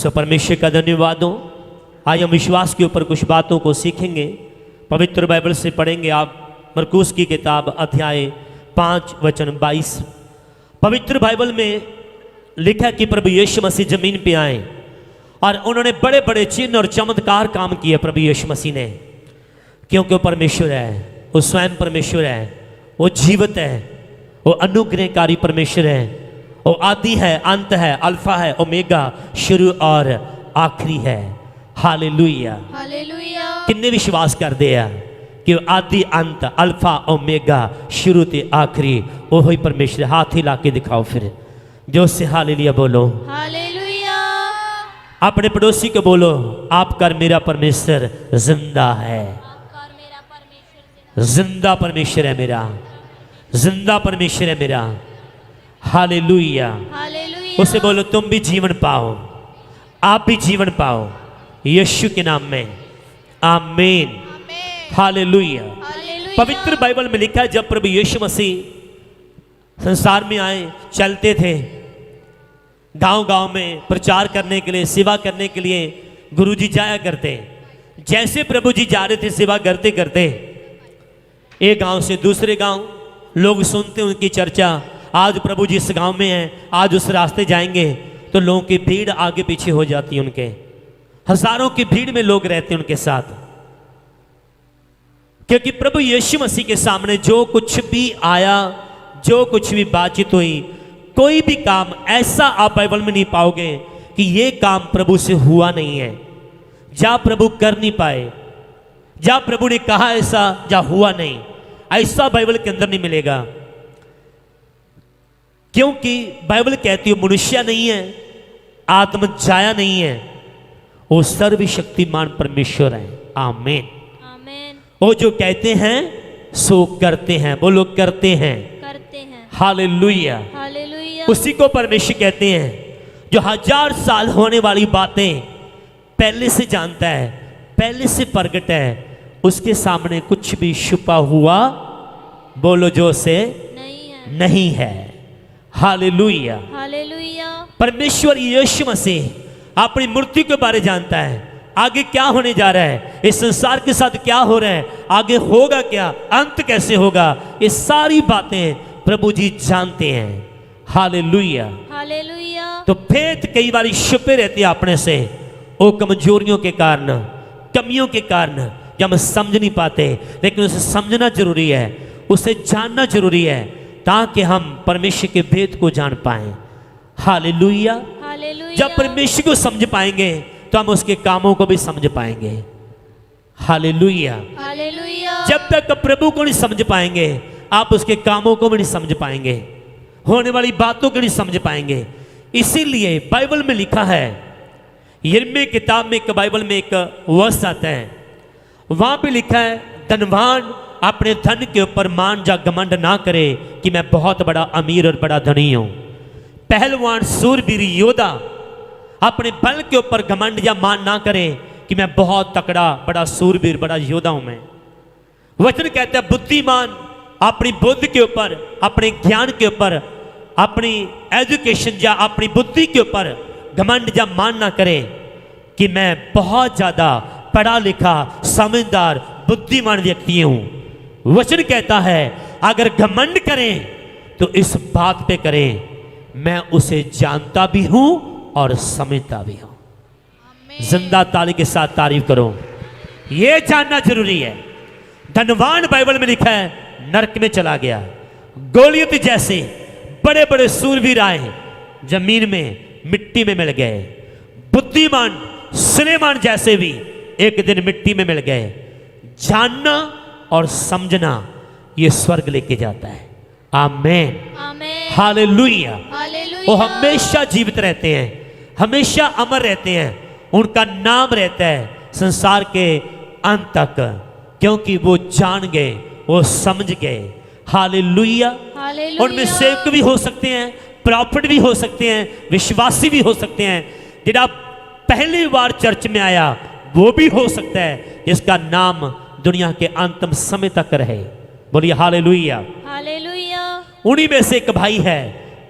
सो परमेश्वर का धन्यवाद हो। आज हम विश्वास के ऊपर कुछ बातों को सीखेंगे। पवित्र बाइबल से पढ़ेंगे आप मरकुस की किताब अध्याय 5 वचन 22। पवित्र बाइबल में लिखा कि प्रभु यीशु मसीह जमीन पे आए और उन्होंने बड़े बड़े चिन्ह और चमत्कार काम किए प्रभु यीशु मसीह ने, क्योंकि वो परमेश्वर है, वो स्वयं परमेश्वर है, वो जीवित है, वो अनुग्रहकारी परमेश्वर है, वो आदि है, अंत है, अल्फा है, ओमेगा, शुरू और आखिरी है। Hallelujah hallelujah. किन्ने विश्वास कर दिया कि आदि अंत अल्फा ओमेगा शुरू ते आखिरी वो ही परमेश्वर। हाथ हिला के दिखाओ फिर जो से हालेलुया बोलो। हालेलुया। अपने पड़ोसी को बोलो, आपका मेरा परमेश्वर जिंदा है। आपका और मेरा परमेश्वर जिंदा परमेश्वर है मेरा, जिंदा परमेश्वर है मेरा। हालेलुया। हालेलुया। उसे बोलो तुम भी जीवन पाओ, आप भी जीवन पाओ यीशु के नाम में, आमीन। आमीन। हालेलुया। हालेलुया। पवित्र बाइबल में लिखा है जब प्रभु यीशु मसीह संसार में आए, चलते थे गांव गांव में प्रचार करने के लिए, सेवा करने के लिए गुरुजी जाया करते। जैसे प्रभु जी जा रहे थे सेवा करते करते, एक गांव से दूसरे गांव लोग सुनते उनकी चर्चा, आज प्रभु जी इस गांव में हैं, आज उस रास्ते जाएंगे, तो लोगों की भीड़ आगे पीछे हो जाती है उनके, हजारों की भीड़ में लोग रहते उनके साथ, क्योंकि प्रभु यीशु मसीह के सामने जो कुछ भी आया, जो कुछ भी बातचीत हुई, कोई भी काम ऐसा आप बाइबल में नहीं पाओगे कि ये काम प्रभु से हुआ नहीं है, जा प्रभु कर नहीं पाए, जा प्रभु ने कहा ऐसा, जा हुआ नहीं, ऐसा बाइबल के अंदर नहीं मिलेगा। क्योंकि बाइबल कहती है मनुष्य नहीं है, आत्म जाया नहीं है, वो सर्वशक्तिमान परमेश्वर है। आमीन। आमीन। वो जो कहते हैं सो करते हैं, बोलो करते हैं। करते हैं। हालेलुया। हालेलुया। उसी को परमेश्वर कहते हैं जो 1000 साल होने वाली बातें पहले से जानता है, पहले से प्रगट है, उसके सामने कुछ भी छुपा हुआ बोलो जो से नहीं है। हालेलुया। हालेलुया। परमेश्वर यीशु मसीह अपनी मूर्ति के बारे जानता है, आगे क्या होने जा रहा है, इस संसार के साथ क्या हो रहा है, आगे होगा क्या, अंत कैसे होगा, ये सारी बातें प्रभु जी जानते हैं। हालेलुया। हालेलुया। तो भेद कई बार छुपे रहते हैं अपने से, वो कमजोरियों के कारण, कमियों के कारण जब हम समझ नहीं पाते, लेकिन उसे समझना जरूरी है, उसे जानना जरूरी है, ताकि हम परमेश्वर के भेद को जान पाएं। हालेलुया। हालेलुया। जब परमेश्वर को समझ पाएंगे तो हम उसके कामों को भी समझ पाएंगे। हालेलुया। हालेलुया। जब तक प्रभु को नहीं समझ पाएंगे आप उसके कामों को भी नहीं समझ पाएंगे, होने वाली बातों को नहीं समझ पाएंगे। इसीलिए बाइबल में लिखा है, यिर्मयाह किताब में एक बाइबल में एक वर्ष आता है, वहां पे लिखा है धनवान अपने धन के ऊपर मान जा घमंड ना करे कि मैं बहुत बड़ा अमीर और बड़ा धनी हूं। पहलवान सूरवीर योद्धा अपने बल के ऊपर घमंड या मान ना करे कि मैं बहुत तकड़ा बड़ा सूरवीर बड़ा योद्धा हूं मैं। वचन कहता है बुद्धिमान अपनी बुद्धि के ऊपर, अपने ज्ञान के ऊपर, अपनी एजुकेशन या अपनी बुद्धि के ऊपर घमंड या मान ना करे कि मैं बहुत ज्यादा पढ़ा लिखा समझदार बुद्धिमान व्यक्ति हूं। वचन कहता है अगर घमंड करें तो इस बात पे करें मैं उसे जानता भी हूं और समझता भी हूं। जिंदा ताली के साथ तारीफ करो। यह जानना जरूरी है। धनवान बाइबल में लिखा है नरक में चला गया, गोलियत जैसे बड़े बड़े सूरवीर आए जमीन में मिट्टी में मिल गए, बुद्धिमान सुलेमान जैसे भी एक दिन मिट्टी में मिल गए। जानना और समझना ये स्वर्ग लेके जाता है। आमीन। आमीन। हालेलुया। हालेलुया। वो हमेशा जीवित रहते हैं, हमेशा अमर रहते हैं, उनका नाम रहता है संसार के अंत तक, क्योंकि वो जान गए, वो समझ गए। हालेलुया। हालेलुया। उनमें सेवक भी हो सकते हैं, प्रॉफिट भी हो सकते हैं, विश्वासी भी हो सकते हैं। जिन्हें पहली बार चर्च में आया वो भी हो सकता है, जिसका नाम दुनिया के अंतिम समय तक रहे। बोलिए हालेलुया। हालेलुया। उन्हीं में से एक भाई है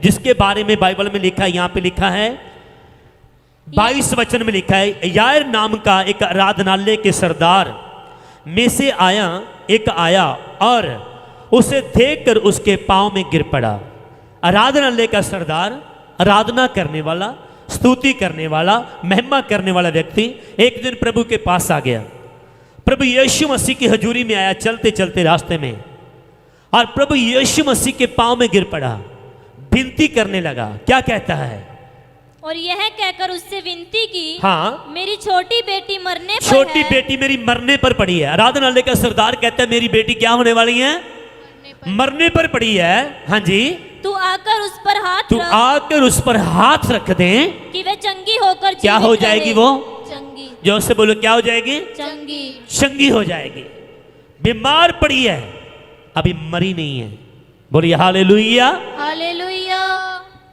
जिसके बारे में बाइबल में लिखा, यहां पे लिखा है 22 वचन में लिखा है, यायर नाम का एक आराधनालय के सरदार में से एक आया और उसे देखकर उसके पांव में गिर पड़ा। आराधनालय का सरदार, आराधना करने वाला, स्तुति करने वाला, महिमा करने वाला व्यक्ति एक दिन प्रभु के पास आ गया। प्रभु यीशु मसीह की हजूरी में आया चलते चलते रास्ते में, और प्रभु यीशु मसीह के पांव में गिर पड़ा, विनती करने लगा। क्या कहता है? और यह कहकर उससे विनती की, हाँ, मेरी छोटी बेटी मरने पर छोटी है। बेटी मेरी मरने पर पड़ी है। आराधनालय का सरदार कहता है मेरी बेटी क्या होने वाली है? मरने पर पड़ी है। हाँ जी, तू आकर उस पर हाथ तू रख आकर उस पर हाथ रख दे कि वे चंगी होकर क्या जीवित हो जाएगी? रहे। वो चंगी जो से बोलो क्या हो जाएगी? चंगी चंगी हो जाएगी। बीमार पड़ी है, अभी मरी नहीं है। बोलिए हालेलुया। हालेलुया।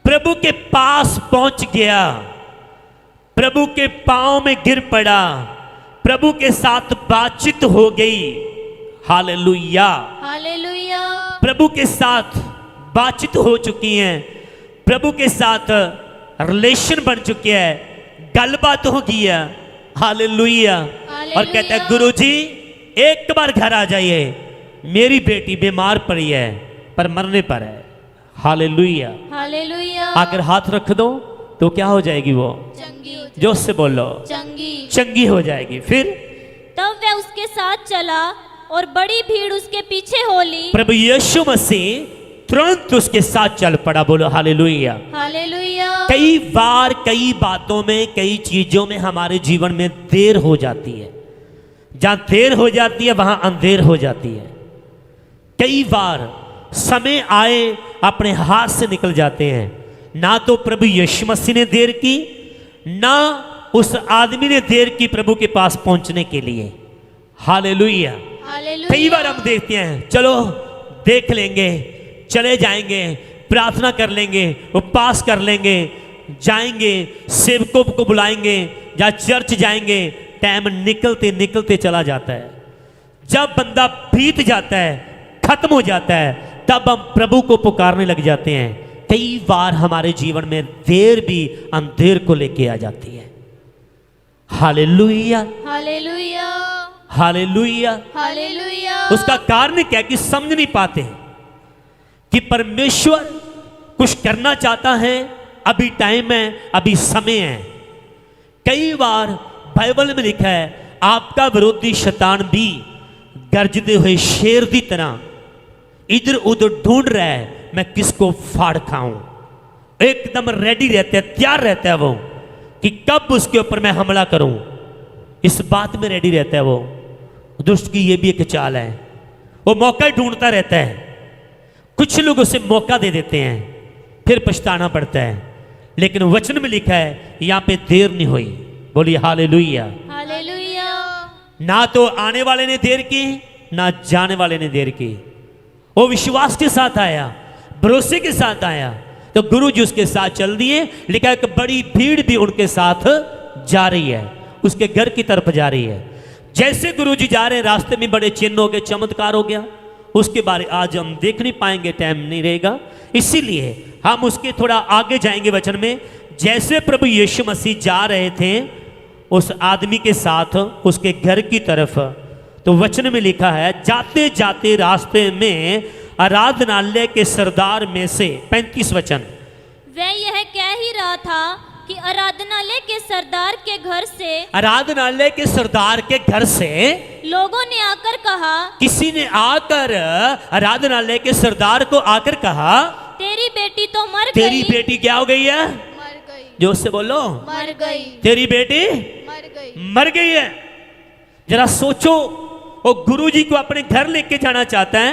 प्रभु के पास पहुंच गया, प्रभु के पांव में गिर पड़ा, प्रभु के साथ बातचीत हो गई। हालेलुया। हालेलुया। प्रभु के साथ बातचीत हो चुकी है, प्रभु के साथ रिलेशन बन चुकी है, गलबात हो गई है। हालेलुया। और कहता है गुरुजी एक बार घर आ जाइए, मेरी बेटी बीमार पड़ी है पर मरने पर है। हालेलुया। हालेलुया। आकर हाथ रख दो तो क्या हो जाएगी? वो चंगी जोर से बोलो, चंगी चंगी हो जाएगी। फिर तब वह उसके साथ चला और बड़ी भीड़ उसके पीछे हो ली। प्रभु यीशु मसीह तुरंत उसके साथ चल पड़ा। बोलो हालेलुया। हालेलुया। कई बार कई बातों में, कई चीजों में हमारे जीवन में देर हो जाती है। जहां देर हो जाती है वहां अंधेर हो जाती है। कई बार समय आए अपने हाथ से निकल जाते हैं। ना तो प्रभु यीशु मसीह ने देर की, ना उस आदमी ने देर की प्रभु के पास पहुंचने के लिए। हालेलुया। हालेलुया। कई बार हम देखते हैं चलो देख लेंगे, चले जाएंगे, प्रार्थना कर लेंगे, उपवास कर लेंगे, जाएंगे, सेवकों को बुलाएंगे, या चर्च जाएंगे। टाइम निकलते निकलते चला जाता है। जब बंदा बीत जाता है, खत्म हो जाता है, तब हम प्रभु को पुकारने लग जाते हैं। कई बार हमारे जीवन में देर भी अंधेर को लेके आ जाती है। हालेलुया। हालेलुया। हालेलुया। हालेलुया। उसका कारण क्या है कि समझ नहीं पाते हैं कि परमेश्वर कुछ करना चाहता है, अभी टाइम है, अभी समय है। कई बार बाइबल में लिखा है आपका विरोधी शैतान भी गरजते हुए शेर की तरह इधर उधर ढूंढ रहा है, मैं किसको फाड़ खाऊं। एकदम रेडी रहता है, तैयार रहता है वो कि कब उसके ऊपर मैं हमला करूं। इस बात में रेडी रहता है वो। दुष्ट की ये भी एक चाल है, वो मौका ढूंढता रहता है। कुछ लोग उसे मौका दे देते हैं, फिर पछताना पड़ता है। लेकिन वचन में लिखा है यहां पे देर नहीं हुई। बोलिए हालेलुया। हालेलुया। ना तो आने वाले ने देर की, ना जाने वाले ने देर की। वो विश्वास के साथ आया, भरोसे के साथ आया, तो गुरु जी उसके साथ चल दिए। लिखा है कि बड़ी भीड़ भी उनके साथ जा रही है, उसके घर की तरफ जा रही है। जैसे गुरु जी जा रहे हैं, रास्ते में बड़े चिन्ह हो गए, चमत्कार हो गया। उसके बारे आज हम देख नहीं पाएंगे, टाइम नहीं रहेगा, इसीलिए हम उसके थोड़ा आगे जाएंगे वचन में। जैसे प्रभु यीशु मसीह जा रहे थे उस आदमी के साथ उसके घर की तरफ, तो वचन में लिखा है जाते जाते रास्ते में आराधनालय के सरदार में से 35 वचन, वह यह कह ही रहा था कि आराधनालय के सरदार के घर से, आराधनालय के सरदार के घर से लोगों ने आकर कहा, किसी ने आकर आराधनालय के सरदार को आकर कहा तेरी बेटी तो मर तेरी गई। बेटी क्या हो गई है? मर गई। जोर से बोलो, मर गई। तेरी बेटी मर गई। मर गई है। जरा सोचो, वो गुरु जी को अपने घर लेके जाना चाहता है,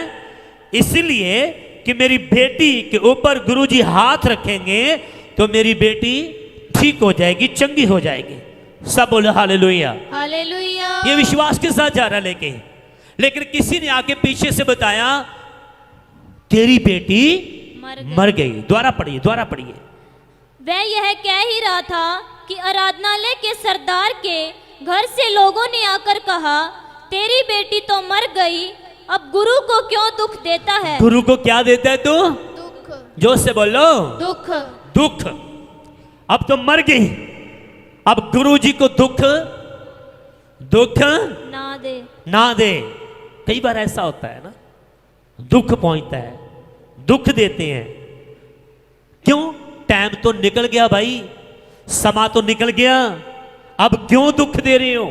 इसलिए कि मेरी बेटी के ऊपर गुरु जी हाथ रखेंगे तो मेरी बेटी ठीक हो जाएगी, चंगी हो जाएगी। सब बोले हालेलुया। हालेलुया। ये विश्वास के साथ जा रहा लेकिन किसी ने आके पीछे से बताया तेरी बेटी मर गई। द्वारा पढ़िए, द्वारा पढ़िए। वह यह कह ही रहा था कि आराधनालय के सरदार के घर से लोगों ने आकर कहा तेरी बेटी तो मर गई, अब गुरु को क्यों दुख देता है? गुरु को क्या देता है तू? दुख। जोर से बोलो, दुख। दुख। अब तो मर गई, अब गुरु जी को दुख ना दे। ना दे। कई बार ऐसा होता है ना, दुख पहुंचता है, दुख देते हैं। क्यों? टाइम तो निकल गया भाई, समा तो निकल गया, अब क्यों दुख दे रहे हो,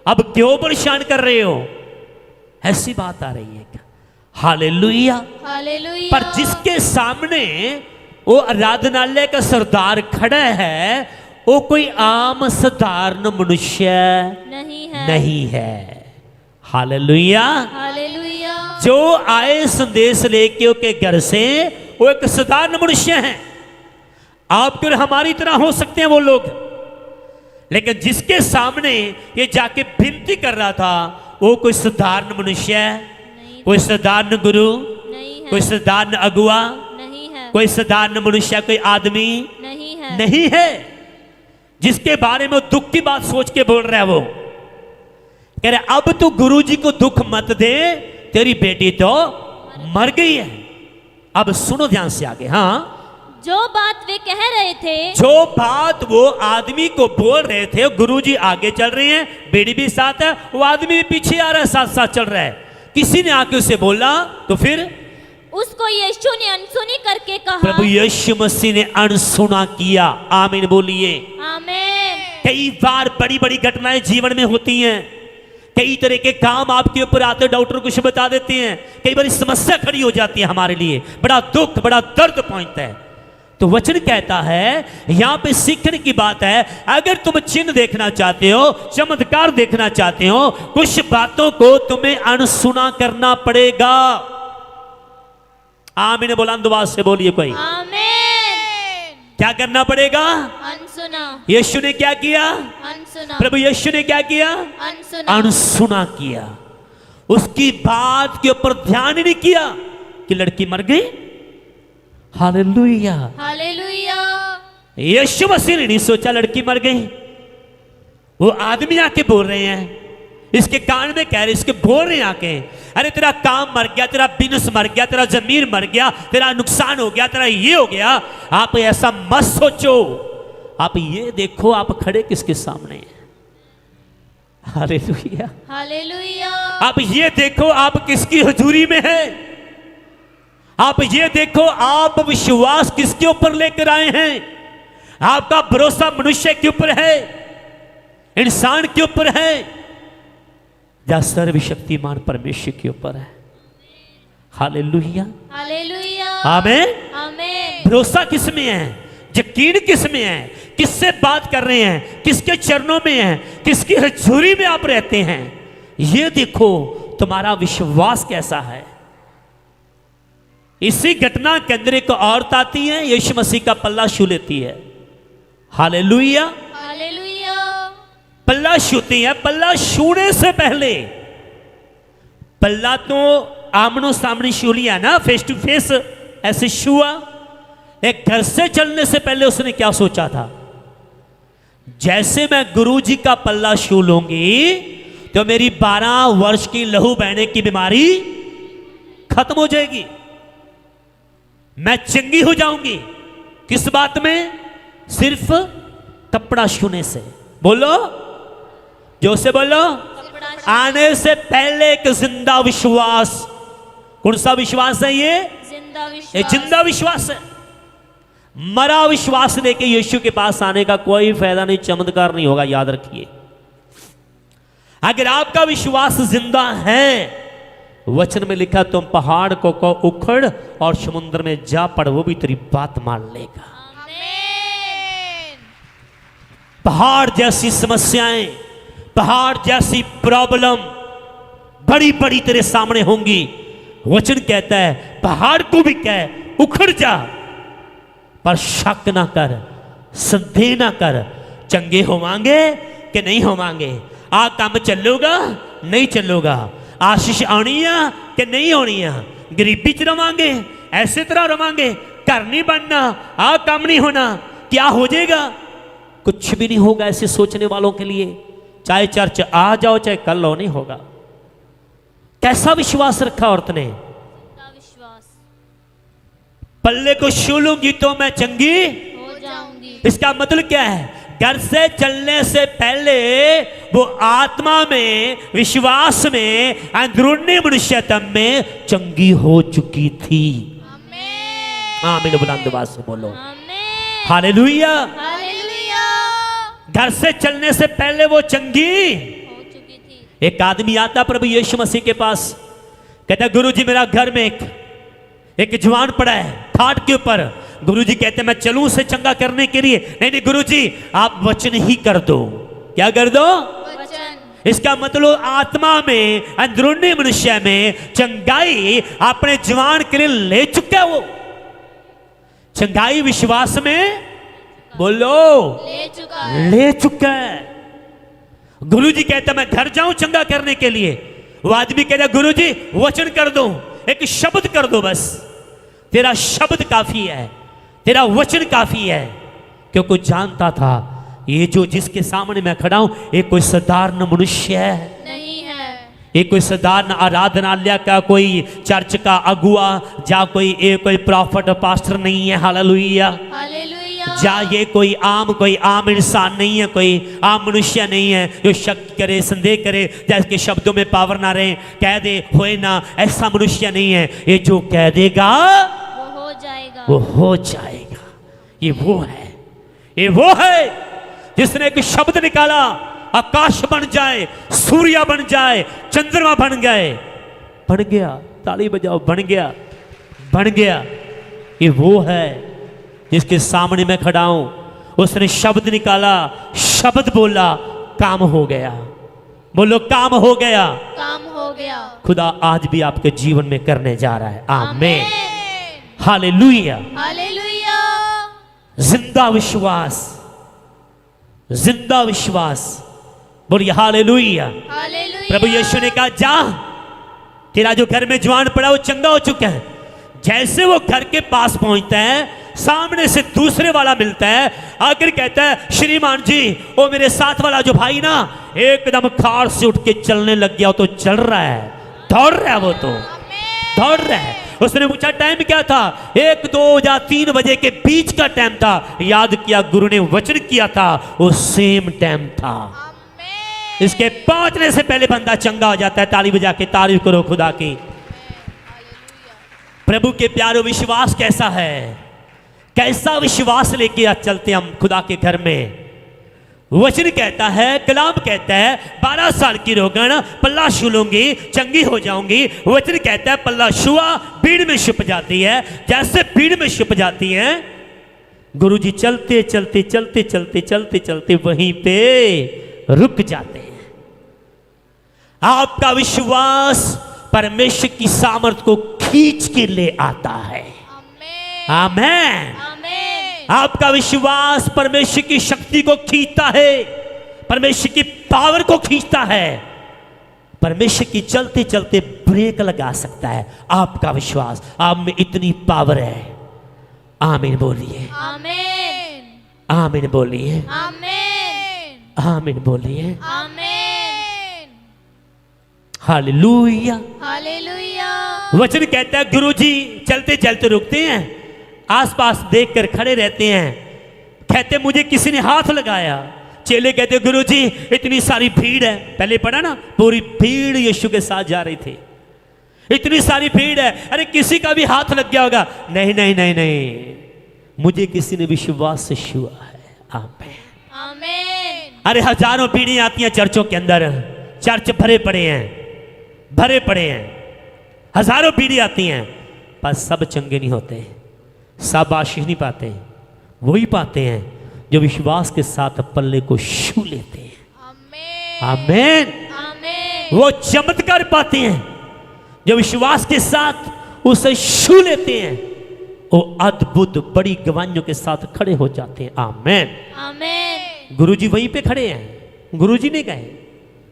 अब क्यों परेशान कर रहे हो? ऐसी बात आ रही है क्या? हालेलुया। हालेलुया। पर जिसके सामने वो आराधनालय का सरदार खड़ा है, वो कोई आम साधारण मनुष्य नहीं है। हालेलुया। हालेलुया। जो आए संदेश लेके उसके घर से, वो एक साधारण मनुष्य है। आपके और हमारी तरह हो सकते हैं वो लोग, लेकिन जिसके सामने ये जाके विनती कर रहा था, वो कोई साधारण मनुष्य है, कोई साधारण गुरु नहीं है, कोई साधारण अगुआ नहीं है, कोई साधारण मनुष्य, कोई आदमी नहीं है, जिसके बारे में वो दुख की बात सोच के बोल रहा है। वो कह रहे अब तू गुरु जी को दुख मत दे, तेरी बेटी तो मर गई है। अब सुनो ध्यान से आगे। हाँ, जो बात वे कह रहे थे, जो बात वो आदमी को बोल रहे थे, गुरु जी आगे चल रहे हैं, बेटी भी साथ है, वो आदमी भी पीछे आ रहा है, साथ साथ चल रहा है। किसी ने आके उसे बोला तो फिर उसको यीशु ने अनसुनी करके कहा। प्रभु यीशु मसीह ने अनसुना किया। आमीन बोलिए। आमीन। कई बार बड़ी बड़ी घटनाएं जीवन में होती हैं, कई तरह के काम आपके ऊपर आते, डॉक्टर कुछ बता देते हैं, कई बार समस्या खड़ी हो जाती है हमारे लिए, बड़ा दुख बड़ा दर्द पहुंचता है। तो वचन कहता है, यहां पे सीखने की बात है, अगर तुम चिन्ह देखना चाहते हो, चमत्कार देखना चाहते हो, कुछ बातों को तुम्हें अनसुना करना पड़ेगा। आमीन बुलंद आवाज से बोलिए कोई। आमीन। क्या करना पड़ेगा? अनसुना। यीशु ने क्या किया? अनसुना। प्रभु यीशु ने क्या किया? अनसुना। अनसुना किया। उसकी बात के ऊपर ध्यान ही नहीं किया कि लड़की मर गई। हालेलुया। हालेलुया। यीशु मसीह ने नहीं सोचा लड़की मर गई। वो आदमी आके बोल रहे हैं, इसके कान में कह रहे, इसके बोल रहे हैं आके, अरे तेरा काम मर गया, तेरा बिजनेस मर गया, तेरा जमीन मर गया, तेरा नुकसान हो गया, तेरा ये हो गया। आप ऐसा मत सोचो, आप ये देखो आप खड़े किसके सामने हैं। हालेलुया। हालेलुया। आप ये देखो आप किसकी हुजूरी में हैं। आप ये देखो आप विश्वास किसके ऊपर लेकर आए हैं। आपका भरोसा मनुष्य के ऊपर है, इंसान के ऊपर है, या सर्वशक्तिमान परमेश्वर के ऊपर है। हालेलुया। हालेलुया। आमीन। आमीन। भरोसा किस में है, यकीन किस में है, किससे बात कर रहे हैं, किसके चरणों में है, किसकी हुजूरी में आप रहते हैं, ये देखो तुम्हारा विश्वास कैसा है। इसी घटना के अंदर एक औरत आती है, यीशु मसीह का पल्ला छू लेती है। हालेलुया। हालेलुया। पल्ला छूती है। पल्ला छूने से पहले, पल्ला तो आमनो सामने छू लिया ना, फेस टू फेस ऐसे छुआ। एक घर से चलने से पहले उसने क्या सोचा था? जैसे मैं गुरु जी का पल्ला छू लूंगी तो मेरी 12 वर्ष की लहू बहने की बीमारी खत्म हो जाएगी, मैं चंगी हो जाऊंगी। किस बात में? सिर्फ कपड़ा छूने से। बोलो, जो से बोलो। आने से पहले एक जिंदा विश्वास। कौन सा विश्वास है ये? जिंदा विश्वास। ये जिंदा विश्वास है। मरा विश्वास लेके यीशु के पास आने का कोई फायदा नहीं, चमत्कार नहीं होगा, याद रखिए। अगर आपका विश्वास जिंदा है, वचन में लिखा तुम पहाड़ को उखड़ और समुद्र में जा पड़, वो भी तेरी बात मान लेगा। आमीन। पहाड़ जैसी समस्याएं, पहाड़ जैसी प्रॉब्लम बड़ी बड़ी तेरे सामने होंगी। वचन कहता है पहाड़ को भी कह उखड़ जा, पर शक ना कर, संदेह ना कर, चंगे होवांगे कि नहीं होवांगे, आ काम चलूगा नहीं चलूगा, आशीष आनी है कि नहीं होनी है, गरीबी च रवांगे, ऐसे तरह रवांगे, घर नहीं बनना, आ काम नहीं होना, क्या हो जाएगा? कुछ भी नहीं होगा ऐसे सोचने वालों के लिए। चाहे चर्च आ जाओ चाहे कल हो, नहीं होगा। कैसा विश्वास रखा औरत ने? जिंदा विश्वास। पल्ले को छू लूंगी तो मैं चंगी हो जाऊंगी। इसका मतलब क्या है? घर से चलने से पहले वो आत्मा में, विश्वास में, अंदरूनी मनुष्यत्व में चंगी हो चुकी थी। आमीन बुलंद आवाज से बोलो आमीन। हालेलुया। हालेलुया। घर से चलने से पहले वो चंगी हो चुकी थी। एक आदमी आता प्रभु यीशु मसीह के पास, कहता गुरुजी मेरा घर में एक जवान पड़ा है खाट के ऊपर। गुरुजी कहते मैं चलूं उसे चंगा करने के लिए? नहीं नहीं गुरुजी आप वचन ही कर दो। क्या कर दो? वचन। इसका मतलब आत्मा में, अंदरूनी मनुष्य में चंगाई अपने जवान के लिए ले चुका है। वो चंगाई विश्वास में बोलो ले चुका है। गुरुजी कहता मैं घर जाऊं चंगा करने के लिए। वो आदमी कहता गुरुजी वचन कर दो, एक शब्द कर दो, बस तेरा शब्द काफी है, तेरा वचन काफी है। क्योंकि जानता था ये जो जिसके सामने मैं खड़ा हूं ये कोई साधारण मनुष्य है नहीं है। ये कोई साधारण आराधनालय का कोई चर्च का अगुआ जा कोई प्रॉफिट पास्टर नहीं है। हालेलुया। हालेलुया। जा ये कोई आम इंसान नहीं है, कोई आम मनुष्य नहीं है जो शक करे, संदेह करे, जैसे शब्दों में पावर ना रहे, कह दे होए ना, ऐसा मनुष्य नहीं है। ये जो कह देगा वो हो जाएगा, वो हो जाएगा। ये वो है, ये वो है जिसने एक शब्द निकाला, आकाश बन जाए, सूर्य बन जाए, चंद्रमा बन गए, बन गया। ताली बजाओ, बन गया, बन गया। ये वो है जिसके सामने मैं खड़ा हूं। उसने शब्द निकाला, शब्द बोला, काम हो गया। बोलो काम हो गया। काम हो गया। खुदा आज भी आपके जीवन में करने जा रहा है। आमीन। हालेलुया। हालेलुया। जिंदा विश्वास, जिंदा विश्वास। बोलिए हालेलुया। हालेलुया। प्रभु यीशु ने कहा जा, तेरा जो घर में जवान पड़ा वो चंगा हो चुका है। जैसे वो घर के पास पहुंचता है, सामने से दूसरे वाला मिलता है, आकर कहता है श्रीमान जी वो मेरे साथ वाला जो भाई ना एकदम खाट से उठ के चलने लग गया। वो तो चल रहा है, दौड़ रहा है, वो तो दौड़ रहा है। उसने पूछा टाइम क्या था? 1, 2 या 3 बजे के बीच का टाइम था। याद किया, गुरु ने वचन किया था, वो सेम टाइम था। इसके पहुंचने से पहले बंदा चंगा हो जाता है। ताली बजा के तारीफ करो खुदा की। प्रभु के प्यारो, विश्वास कैसा है? कैसा विश्वास लेके आज चलते हम खुदा के घर में? वचन कहता है, कलाम कहता है 12 साल की रोगन पल्ला छू लूंगी, चंगी हो जाऊंगी। वचन कहता है पल्ला छुआ, भीड़ में छुप जाती है। जैसे भीड़ में छुप जाती है, गुरुजी चलते चलते चलते चलते चलते चलते वहीं पे रुक जाते हैं। आपका विश्वास परमेश्वर की सामर्थ को खींच के ले आता है। आमेन। आपका विश्वास परमेश्वर की शक्ति को खींचता है, परमेश्वर की पावर को खींचता है। परमेश्वर की चलते चलते ब्रेक लगा सकता है आपका विश्वास। आप में इतनी पावर है। आमीन बोलिए। आमीन। आमीन बोलिए। आमीन। आमीन बोलिए। आमीन। हालेलुया। हालेलुया। वचन कहता है गुरुजी चलते चलते रुकते हैं, आसपास देखकर खड़े रहते हैं, कहते मुझे किसी ने हाथ लगाया। चेले कहते गुरुजी इतनी सारी भीड़ है। पहले पढ़ा ना, पूरी भीड़ यीशु के साथ जा रही थी। इतनी सारी भीड़ है, अरे किसी का भी हाथ लग गया होगा। नहीं नहीं नहीं नहीं, मुझे किसी ने विश्वास से छुआ है। आमीन। आमीन। अरे हजारों भीड़ें आती हैं चर्चों के अंदर, चर्च भरे पड़े हैं, भरे पड़े हैं, हजारों भीड़ें आती हैं, पर सब चंगे नहीं होते, सब आशीष नहीं पाते। वही पाते हैं जो विश्वास के साथ पल्ले को छू लेते हैं। आमीन। आमीन। वो चमत्कार पाते हैं जो विश्वास के साथ उसे छू लेते हैं। वो अद्भुत बड़ी गवाहियों के साथ खड़े हो जाते हैं। आमीन। आमीन। गुरुजी वहीं पे खड़े हैं, गुरुजी ने कहे,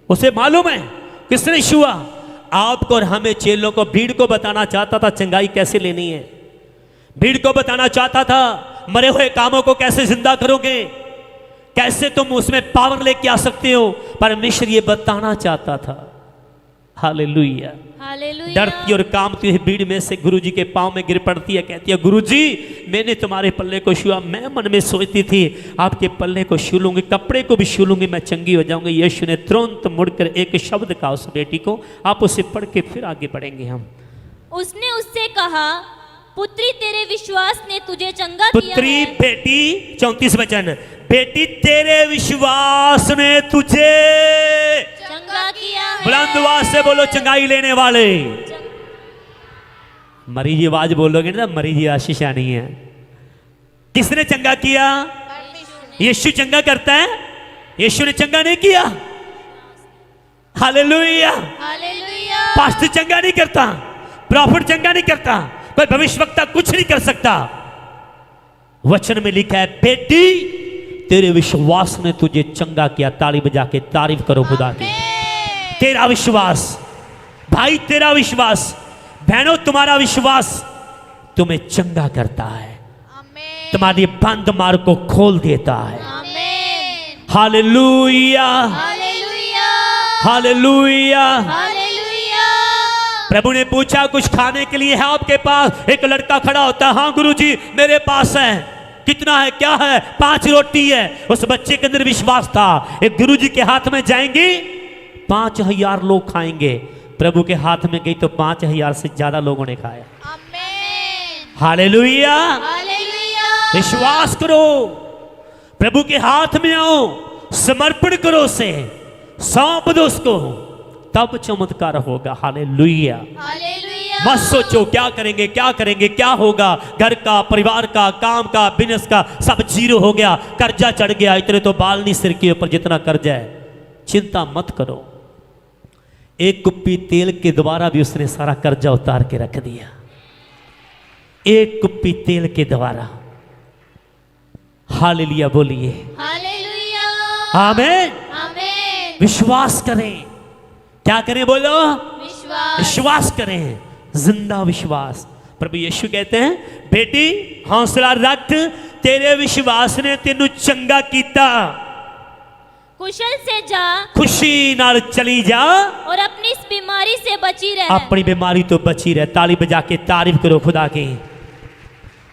उसे मालूम है किसने छुआ। आपको और हमें चेलों को, भीड़ को बताना चाहता था चंगाई कैसे लेनी है। भीड़ को बताना चाहता था मरे हुए कामों को कैसे जिंदा करोगे, कैसे तुम उसमें पावर लेके आ सकते हो। परमेश्वर ये बताना चाहता था। हालेलुया। हालेलुया। डरती और कांपती हुई भीड़ में से गुरुजी के पांव में गिर पड़ती है, कहती है गुरुजी मैंने तुम्हारे पल्ले को छुआ, मैं मन में सोचती थी आपके पल्ले को छू लूंगी, कपड़े को भी छू लूंगी, मैं चंगी हो जाऊंगी। यीशु ने तुरंत मुड़कर एक शब्द कहा उस बेटी को, आप उसे पढ़ के फिर आगे बढ़ेंगे हम। उसने उससे कहा, पुत्री तेरे विश्वास ने तुझे चंगा किया पुत्री है। बेटी 34 वचन, बेटी तेरे विश्वास ने तुझे चंगा किया है। बुलंद आवाज से बोलो चंगाई लेने वाले। मरीजी आवाज बोलोगे ना, मरीजी आशीष आनी है। किसने चंगा किया? यीशु चंगा करता है, यीशु ने चंगा नहीं किया। हालेलुया। हालेलुया। पास्टर चंगा नहीं करता, प्रॉफिट चंगा नहीं करता, कोई भविष्यवक्ता कुछ नहीं कर सकता। वचन में लिखा है बेटी तेरे विश्वास ने तुझे चंगा किया। ताली बजा के तारीफ करो खुदा की। तेरा विश्वास भाई, तेरा विश्वास बहनों, तुम्हारा विश्वास तुम्हें चंगा करता है, तुम्हारी बंद मार्ग को खोल देता है। हालेलुया। हालेलुया। हालेलुया। हालेलुया। प्रभु ने पूछा कुछ खाने के लिए है आपके पास? एक लड़का खड़ा होता है, हाँ गुरुजी मेरे पास है। कितना है? क्या है? 5 रोटी है। उस बच्चे के अंदर विश्वास था, एक गुरुजी के हाथ में जाएंगे 5000 लोग खाएंगे। प्रभु के हाथ में गई तो 5000 से ज्यादा लोगों ने खाया। हालेलुया। हालेलुया। विश्वास करो, प्रभु के हाथ में आओ, समर्पण करो उसे, सौंप दो उसको, तब चमत्कार होगा। हालेलुया। हालेलुया। मत सोचो क्या करेंगे क्या करेंगे, क्या होगा, घर का, परिवार का, काम का, बिजनेस का सब जीरो हो गया, कर्जा चढ़ गया, इतने तो बाल नहीं सिर के ऊपर जितना कर्जा है। चिंता मत करो, एक कुप्पी तेल के द्वारा भी उसने सारा कर्जा उतार के रख दिया। एक कुप्पी तेल के द्वारा। हालेलुया बोलिए। हालेलुया। आमीन। आमीन। विश्वास करें। क्या करें बोलो? विश्वास। विश्वास करें, जिंदा विश्वास। प्रभु यीशु कहते हैं बेटी हौसला रख, तेरे विश्वास ने तेनू चंगा कीता। कुशल से जा, खुशी नाल चली जा, और अपनी इस बीमारी से बची रह। अपनी बीमारी तो बची रहे। ताली बजा के तारीफ करो खुदा की।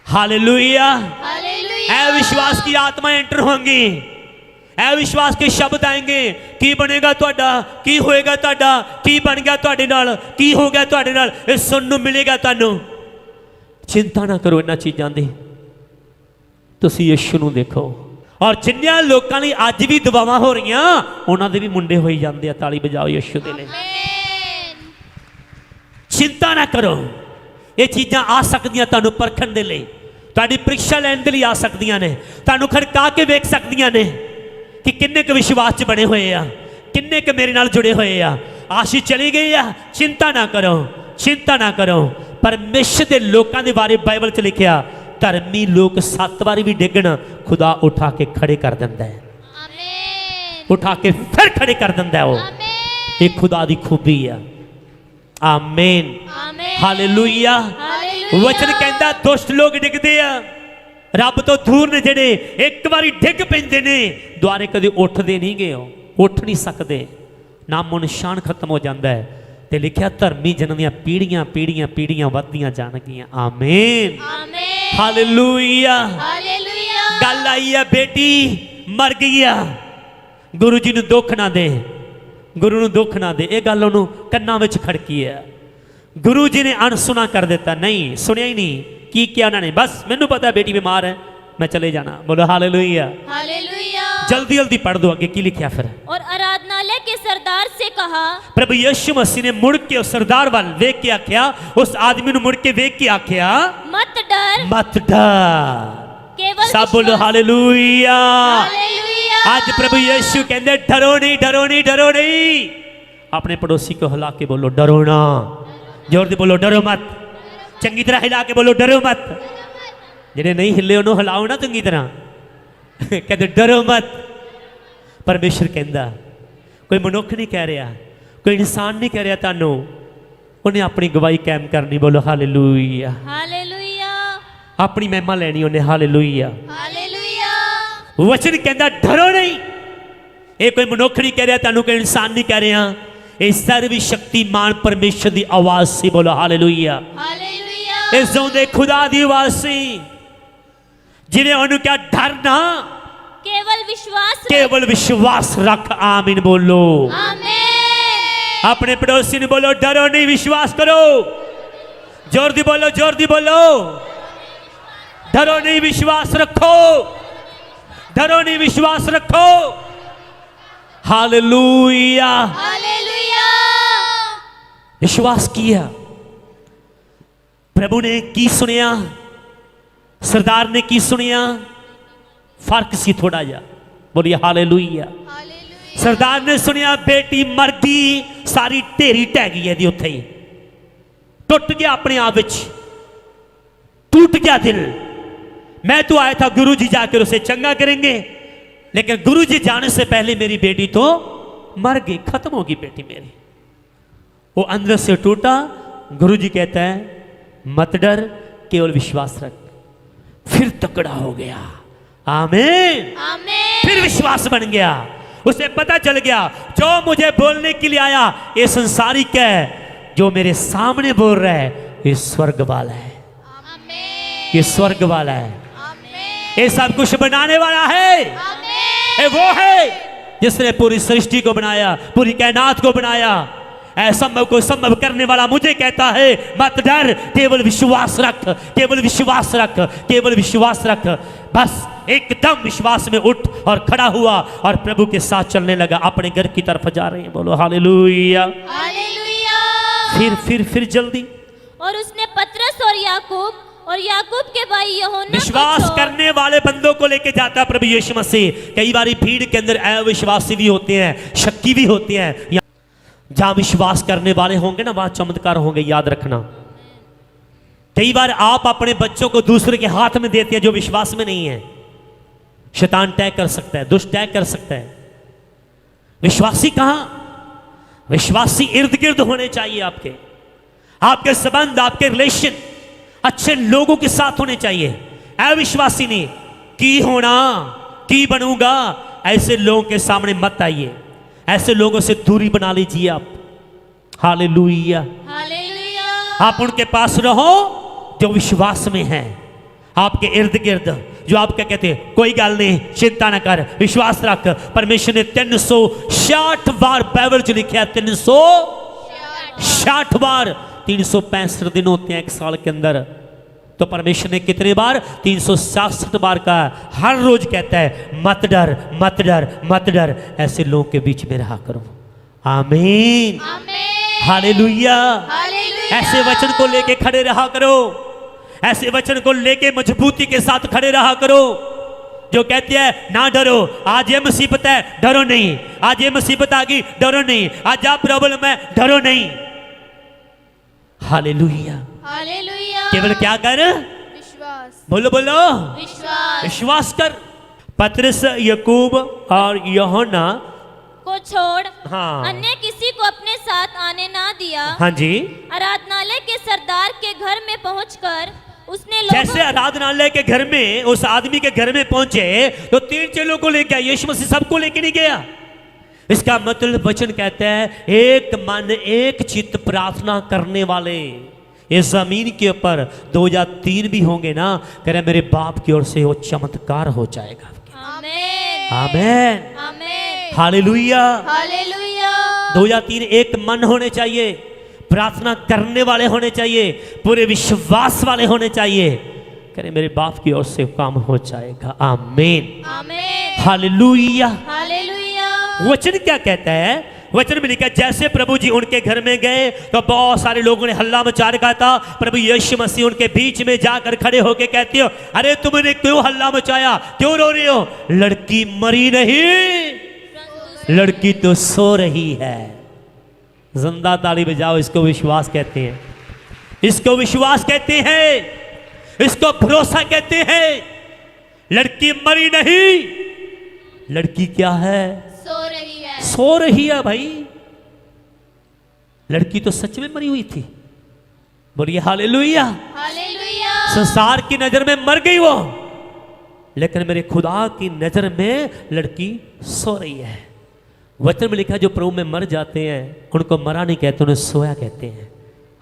हालेलुया। हालेलुया। ऐ विश्वास की आत्मा एंटर होंगी, ऐ विश्वास के शब्द आएंगे। की बनेगा ਤੁਹਾਡਾ, की होएगा ਤੁਹਾਡਾ, की बन गया ਤੁਹਾਡੇ ਨਾਲ, की हो गया ਤੁਹਾਡੇ ਨਾਲ, ਇਹ ਸੁਣਨ ਨੂੰ ਮਿਲੇਗਾ ਤੁਹਾਨੂੰ। चिंता ना करो ਇਹਨਾਂ ਚੀਜ਼ਾਂ ਦੀ, ਤੁਸੀਂ ਯਿਸੂ ਨੂੰ ਦੇਖੋ। ਔਰ ਜਿੰਨਿਆਂ ਲੋਕਾਂ ਲਈ ਅੱਜ ਵੀ ਦੁਆਵਾਂ ਹੋ ਰਹੀਆਂ, ਉਹਨਾਂ ਦੇ ਵੀ ਮੁੰਡੇ ਹੋਈ ਜਾਂਦੇ ਆ। ਤਾਲੀ ਬਜਾਓ ਯਿਸੂ ਦੇ ਲਈ। चिंता ना करो, ਇਹ ਚੀਜ਼ਾਂ ਆ ਸਕਦੀਆਂ ਤੁਹਾਨੂੰ ਪਰਖਣ ਦੇ ਲਈ, ਤੁਹਾਡੀ ਪ੍ਰੀਖਿਆ ਲੈਣ ਦੇ ਲਈ ਆ ਸਕਦੀਆਂ ਨੇ, ਤੁਹਾਨੂੰ ਖੜਕਾ ਕੇ ਵੇਖ ਸਕਦੀਆਂ ਨੇ कि किन्ने के विश्वास च बने हुए आ, किन्ने के मेरे नाल जुड़े हुए आ। आशीष चली गई आ, चिंता ना करो, चिंता ना करो। परमेश्वर के लोगों के बारे बाइबल च लिखा, धर्मी लोग 7 बारी भी डिगन खुदा उठा के खड़े कर देंदा है, उठा के फिर खड़े कर देंदा है। वो एक खुदा दी खूबी है। आमीन। हालेलुया। वचन कहता दुष्ट लोग डिगदे आ, रब तो दूर ने, जेड़े एक बारी डिग पैंदे ने दुआरे कदे उठदे नहीं गए, उठ नहीं सकते, नामो निशान खत्म हो जाता है। ते लिखा धर्मी जन दियां पीढ़ियां पीढ़ियां पीढ़ियां वधदियां जाणगियां। आमीन। हालेलुया। गल आई है बेटी मर गई है, गुरु जी नूं दुख ना दे, गुरु नूं दुख ना दे। ये गल उहनूं कन्नां विच खड़की है। गुरु जी ने अनसुना कर दिता, नहीं सुनिया ही नहीं। की क्या उन्होंने? बस मैनू पता है बेटी बीमार है, मैं चले जाना। बोलो हालेलुया। हालेलुया। जल्दी जल्दी पढ़ दो आगे की लिखा फिर। और आराधनालय के सरदार से कहा, प्रभु यीशु मसीह ने मुड़ के उस सरदार वाल वेख के आख्या, उस आदमी ने मुड़ के वेख के आख्या मत डर, मत डर। केवल सब बोलो हालेलुया। हालेलुया। आज प्रभु यीशु कहते डरो नहीं, डरो नहीं, डरो नहीं। अपने पड़ोसी को हिला के बोलो डरो ना, जोर से बोलो डरो मत, चंगी तरह हिला के बोलो डरो मत। जेडे नहीं हिले उन्होंने हिलाओ ना चंगी तरह, कहते डरो मत। परमेश्वर कहता कोई मनुख नहीं कह रहा, कोई इंसान नहीं कह रहा तानू, उन्हें अपनी गवाही कायम करनी। बोलो हालेलुया। हालेलुया। अपनी महिमा लेनी उन्हें। हालेलुया। हालेलुया। वचन कहता डरो नहीं। ये कोई मनुख नहीं कह रहा तानू, कोई इंसान नहीं कह रहा, इस सर्वशक्तिमान परमेश्वर की आवाज से बोलो हालेलुया। हालेलुया। इस जिंदे खुदा की आवाज से जिन्हें उन्होंने क्या डरना, केवल विश्वास रख। आमीन बोलो। आमीन। अपने पड़ोसी ने बोलो डरो नहीं, विश्वास करो। जोर दी बोलो, जोर दी बोलो। डरो नहीं, विश्वास रखो। डरो नहीं, विश्वास रखो। हालेलुया। हालेलुया। विश्वास किया, प्रभु ने की सुनिया, सरदार ने की सुनिया, फर्क सी थोड़ा जा। बोलिए हालेलुया। सरदार ने सुनिया बेटी मर गई, सारी ढेरी ढह गई है उत्थे ही, टुट गया अपने आप विच, टूट गया दिल। मैं तो आया था गुरु जी जाकर उसे चंगा करेंगे, लेकिन गुरु जी जाने से पहले मेरी बेटी तो मर गई, खत्म होगी बेटी मेरी। वो अंदर से टूटा। गुरु जी कहता है मत डर, केवल विश्वास रख। फिर तकड़ा हो गया। आमीन। आमीन। फिर विश्वास बन गया। उसे पता चल गया जो मुझे बोलने के लिए आया ये संसारिक है, जो मेरे सामने बोल रहा है ये स्वर्ग वाला है। आमीन। ये स्वर्ग वाला है। आमीन। ये सब कुछ बनाने वाला है। आमीन। ये वो है जिसने पूरी सृष्टि को बनाया, पूरी कायनात को बनाया। असंभव को संभव करने वाला मुझे कहता है मत डर, केवल विश्वास रख, केवल विश्वास रख, केवल विश्वास रख। बस एकदम विश्वास में उठ और खड़ा हुआ और प्रभु के साथ चलने लगा। अपने घर की तरफ जा रहे हैं, बोलो हालेलुया। हालेलुया। फिर जल्दी। और उसने पतरस और याकूब के भाई यूहन्ना विश्वास करने वाले बंदों को लेके जाता प्रभु यीशु मसीह। कई बार भीड़ के अंदर अविश्वासी भी होते हैं, शक्की भी होते हैं। जहां विश्वास करने वाले होंगे ना वहां चमत्कार होंगे, याद रखना। कई बार आप अपने बच्चों को दूसरे के हाथ में देते हैं जो विश्वास में नहीं है। शैतान टैग कर सकता है, दुष्ट टैग कर सकता है। विश्वासी कहां? विश्वासी इर्द गिर्द होने चाहिए आपके। आपके संबंध, आपके रिलेशन अच्छे लोगों के साथ होने चाहिए। अविश्वासी नहीं की होना, की बनूंगा, ऐसे लोगों के सामने मत आइए। ऐसे लोगों से दूरी बना लीजिए आप। हालेलुया। हालेलुया। आप उनके पास रहो जो विश्वास में है, आपके इर्द गिर्द, जो आपके कहते हैं कोई गल नहीं, चिंता ना कर, विश्वास रख। परमेश्वर ने 360 बार बाइबल च लिखा, 360 बार। 365 दिन होते हैं एक साल के अंदर, तो परमेश्वर ने कितने बार? 366 बार कहा। हर रोज कहता है मत डर, मत डर, मत डर। ऐसे लोगों के बीच में रहा करो। आमीन। हालेलुया। ऐसे वचन को लेके खड़े रहा करो। ऐसे वचन को लेके मजबूती के साथ खड़े रहा करो। जो कहते हैं ना डरो, आज ये मुसीबत है, डरो नहीं। आज ये मुसीबत आ गई, डरो नहीं। आज आप प्रॉब्लम है, डरो नहीं। हालेलुया। हालेलुया। केवल क्या कर? विश्वास। बोलो बोलो, विश्वास। विश्वास कर। पतरस, याकूब और यूहन्ना को छोड़ हाँ। अन्य किसी को अपने साथ आने ना दिया। हाँ जी। आराधनालय के सरदार के घर में पहुंचकर उसने जैसे आराधनालय के घर में उस आदमी के घर में पहुंचे तो 3 चेलों को लेके आया। यीशु मसीह सबको लेके नहीं गया। इसका मतलब वचन कहता है एक मन एक चित्त प्रार्थना करने वाले इस जमीन के ऊपर 2 या 3 भी होंगे ना, कह रहे मेरे बाप की ओर से वो चमत्कार हो जाएगा। आमीन। आमीन। आमीन। हालेलुया। हालेलुया। 2 या 3 एक मन होने चाहिए, प्रार्थना करने वाले होने चाहिए, पूरे विश्वास वाले होने चाहिए। करे मेरे बाप की ओर से काम हो जाएगा। आमीन। आमीन। हालेलुया। हालेलुया। वचन क्या कहता है? वचन में लिखा जैसे प्रभु जी उनके घर में गए तो बहुत सारे लोगों ने हल्ला मचा रखा था। प्रभु यीशु मसीह उनके बीच में जाकर खड़े होकर कहते हो अरे तुमने क्यों हल्ला मचाया, क्यों रो रहे हो? लड़की मरी नहीं, लड़की तो सो रही है। जिंदा ताली बजाओ, इसको विश्वास कहते हैं, इसको विश्वास कहते हैं, इसको भरोसा कहते हैं। लड़की मरी नहीं, लड़की क्या है? सो रही है। सो रही है भाई। लड़की तो सच में मरी हुई थी। बोलिए हालेलुया। हालेलुया। संसार की नजर में मर गई वो, लेकिन मेरे खुदा की नजर में लड़की सो रही है। वचन में लिखा है जो प्रभु में मर जाते हैं उनको मरा नहीं कहते, उन्हें सोया कहते हैं।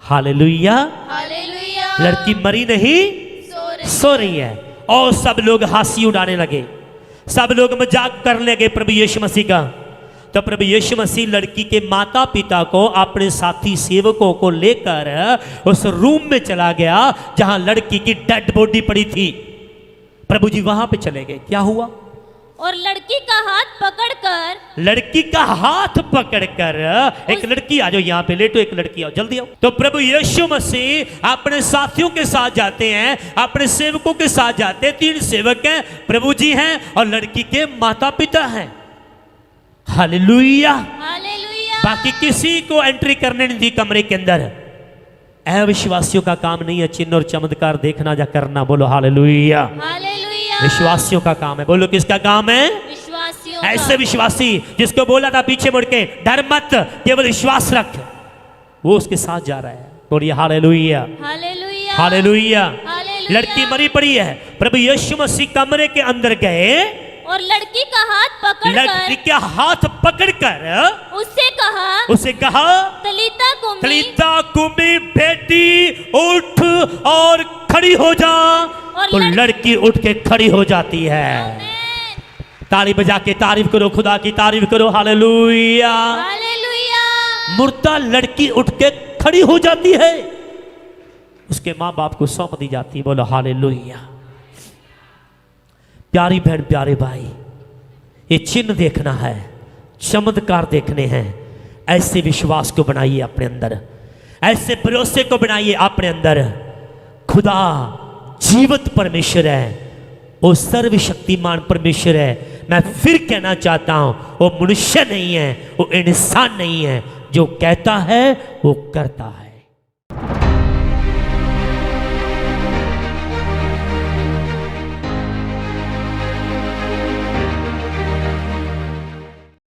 हालेलुया। हालेलुया। लड़की मरी नहीं, सो रही है। और सब लोग हंसी उड़ाने लगे, सब लोग मजाक करने लगे प्रभु यीशु मसीह का। तो प्रभु यीशु मसीह लड़की के माता पिता को अपने साथी सेवकों को लेकर उस रूम में चला गया जहां लड़की की डेड बॉडी पड़ी थी। प्रभु जी वहां पे चले गए। क्या हुआ? और लड़की का हाथ पकड़कर, लड़की का हाथ पकड़कर, एक लड़की आ जाओ यहाँ पे, लेटो, एक लड़की आओ, जल्दी आओ। तो प्रभु यीशु मसीह अपने साथियों के साथ जाते हैं, अपने सेवकों के साथ जाते हैं। 3 सेवक हैं, प्रभु जी हैं और लड़की के माता पिता हैं। हालेलुया। हालेलुया। बाकी किसी को एंट्री करने नहीं दी कमरे के अंदर। अविश्वासियों का काम नहीं है चिन्ह और चमत्कार देखना या करना। बोलो हालेलुया। हालेलुया। विश्वासियों का काम है। बोलो किसका काम है? विश्वासियों ऐसे का। विश्वासी जिसको बोला था पीछे मुड़ के डर मत, केवल विश्वास रख, वो उसके साथ जा रहा है। बोलिए हालेलुया। हालेलुया। हालेलुया। हालेलुया। लड़की मरी पड़ी है। प्रभु यीशु मसीह कमरे के अंदर गए और लड़की का हाथ लड़की पकड़कर का हाथ पकड़कर उसे कहा तलीता कुमी, तलीता कुमी, बेटी उठ और खड़ी हो जा। और तो लड़की उठ के खड़ी हो जाती है। ताली बजा के तारीफ करो, खुदा की तारीफ करो। हालेलुया। हालेलुया। मुर्दा लड़की उठ के खड़ी हो जाती है, उसके माँ बाप को सौंप दी जाती है। बोलो हालेलुया। प्यारी बहन, प्यारे भाई, ये चिन्ह देखना है, चमत्कार देखने हैं। ऐसे विश्वास को बनाइए अपने अंदर, ऐसे भरोसे को बनाइए अपने अंदर। खुदा जीवित परमेश्वर है, वो सर्वशक्तिमान परमेश्वर है। मैं फिर कहना चाहता हूं, वो मनुष्य नहीं है, वो इंसान नहीं है। जो कहता है वो करता है।